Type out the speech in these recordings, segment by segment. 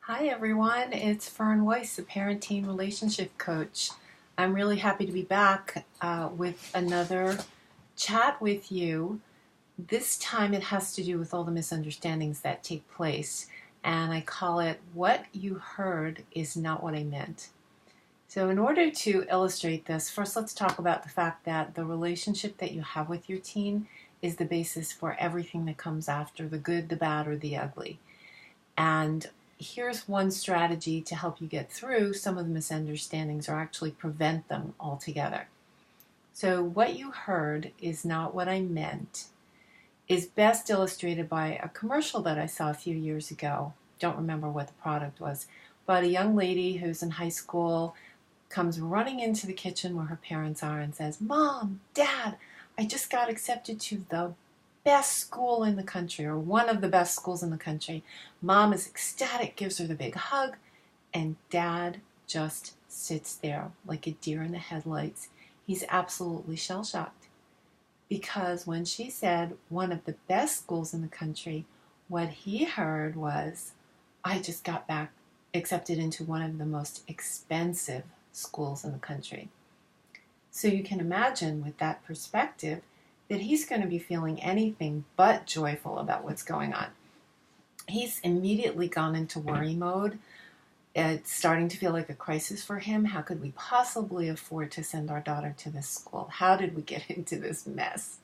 Hi everyone, it's Fern Weiss, the Parenting Relationship Coach. I'm really happy to be back with another chat with you. This time it has to do with all the misunderstandings that take place, and I call it What You Heard Is Not What I Meant. So, in order to illustrate this, first let's talk about the fact that the relationship that you have with your teen is the basis for everything that comes after, the good, the bad, or the ugly. And here's one strategy to help you get through some of the misunderstandings or actually prevent them altogether. So, what you heard is not what I meant is best illustrated by a commercial that I saw a few years ago. Don't remember what the product was, but a young lady who's in high school comes running into the kitchen where her parents are and says, "Mom, Dad, I just got accepted to the best school in the country, or one of the best schools in the country." Mom is ecstatic, gives her the big hug, and Dad just sits there like a deer in the headlights. He's absolutely shell-shocked because when she said one of the best schools in the country, what he heard was, "I just got back accepted into one of the most expensive schools in the country." So you can imagine with that perspective that he's going to be feeling anything but joyful about what's going on. He's immediately gone into worry mode. It's starting to feel like a crisis for him. How could we possibly afford to send our daughter to this school? How did we get into this mess?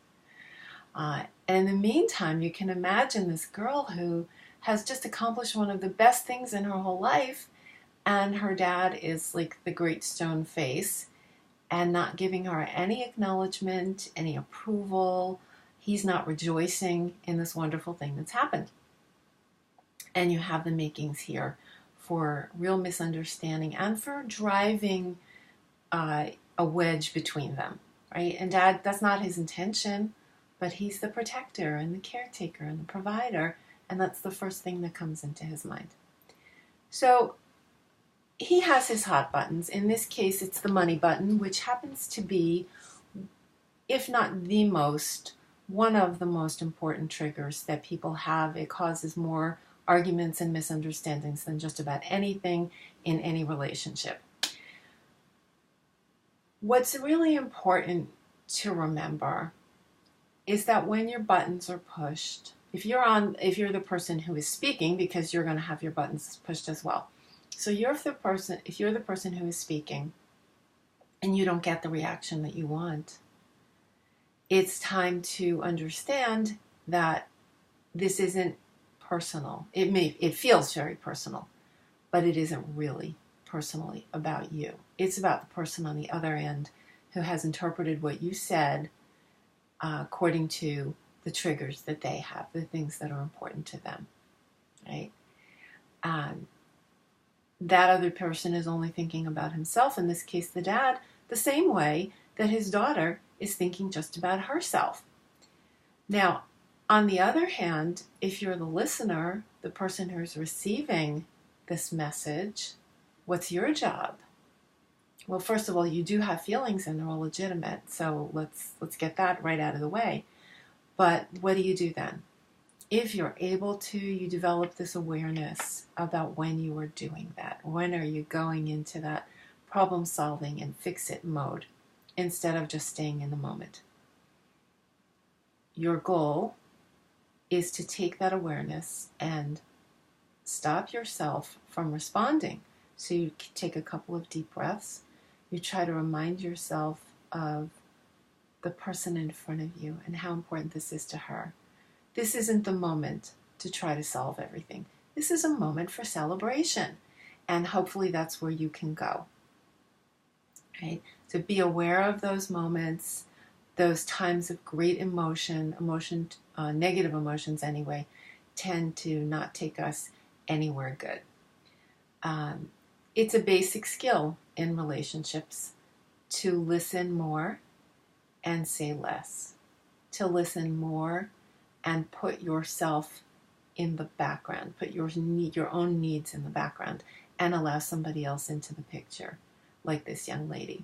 And in the meantime, you can imagine this girl who has just accomplished one of the best things in her whole life, and her dad is like the great stone face and not giving her any acknowledgement, any approval. He's not rejoicing in this wonderful thing that's happened. And you have the makings here for real misunderstanding and for driving a wedge between them, right? And Dad, that's not his intention, but he's the protector and the caretaker and the provider, and that's the first thing that comes into his mind. So he has his hot buttons. In this case, it's the money button, which happens to be, if not the most, one of the most important triggers that people have. It causes more arguments and misunderstandings than just about anything in any relationship. What's really important to remember is that when your buttons are pushed, if you're the person who is speaking, because you're going to have your buttons pushed as well. So if you're the person who is speaking and you don't get the reaction that you want, it's time to understand that this isn't personal. It feels very personal, but it isn't really personally about you. It's about the person on the other end who has interpreted what you said according to the triggers that they have, the things that are important to them, right? That other person is only thinking about himself, in this case the dad, the same way that his daughter is thinking just about herself. Now, on the other hand, if you're the listener, the person who's receiving this message, what's your job? Well, first of all, you do have feelings and they're all legitimate, so let's get that right out of the way. But what do you do then? If you're able to, you develop this awareness about when you are doing that. When are you going into that problem solving and fix it mode instead of just staying in the moment? Your goal is to take that awareness and stop yourself from responding. So you take a couple of deep breaths. You try to remind yourself of the person in front of you and how important this is to her. This isn't the moment to try to solve everything. This is a moment for celebration. And hopefully that's where you can go. Right? So be aware of those moments, those times of great emotion, negative emotions anyway, tend to not take us anywhere good. It's a basic skill in relationships to listen more and say less. To listen more and put yourself in the background, put your own needs in the background, and allow somebody else into the picture, like this young lady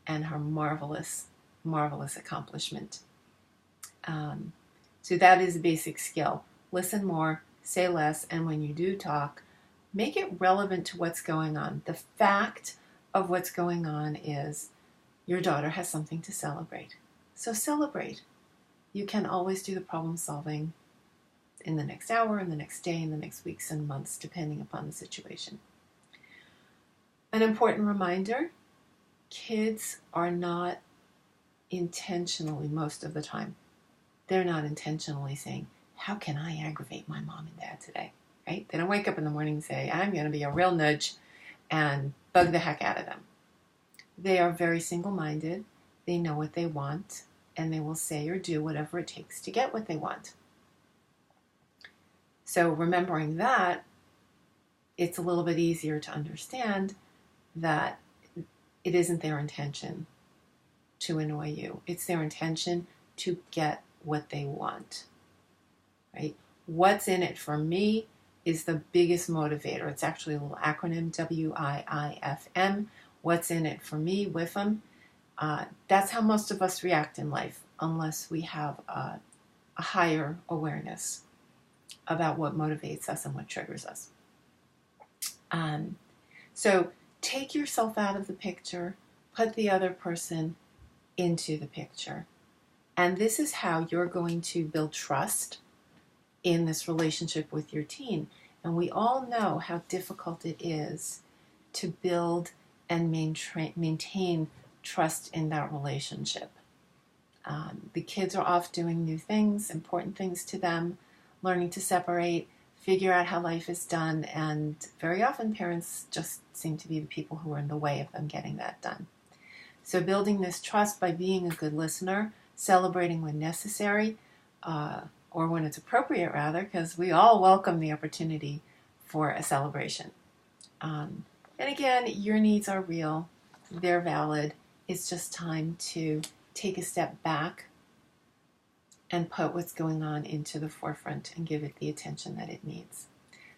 and her marvelous, marvelous accomplishment. So that is a basic skill. Listen more, say less, and when you do talk, make it relevant to what's going on. The fact of what's going on is your daughter has something to celebrate. So celebrate. You can always do the problem solving in the next hour, in the next day, in the next weeks and months, depending upon the situation. An important reminder, kids are not intentionally, most of the time, they're not intentionally saying, how can I aggravate my mom and dad today? Right? They don't wake up in the morning and say, I'm going to be a real nudge and bug the heck out of them. They are very single-minded. They know what they want, and they will say or do whatever it takes to get what they want. So remembering that, it's a little bit easier to understand that it isn't their intention to annoy you. It's their intention to get what they want, right? What's in it for me is the biggest motivator. It's actually a little acronym, WIIFM. What's in it for me, WIFM. That's how most of us react in life, unless we have a higher awareness about what motivates us and what triggers us. So take yourself out of the picture, put the other person into the picture. And this is how you're going to build trust in this relationship with your teen. And we all know how difficult it is to build and maintain trust in that relationship. The kids are off doing new things, important things to them, learning to separate, figure out how life is done, and very often parents just seem to be the people who are in the way of them getting that done. So building this trust by being a good listener, celebrating when necessary, or when it's appropriate rather, because we all welcome the opportunity for a celebration. And again, your needs are real, they're valid. It's just time to take a step back and put what's going on into the forefront and give it the attention that it needs.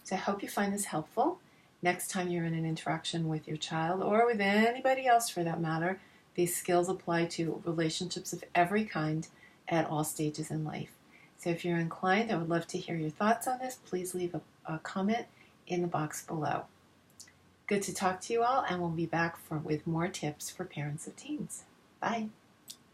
So I hope you find this helpful. Next time you're in an interaction with your child, or with anybody else for that matter, these skills apply to relationships of every kind at all stages in life. So if you're inclined, I would love to hear your thoughts on this. Please leave a comment in the box below. Good to talk to you all, and we'll be back with more tips for parents of teens. Bye.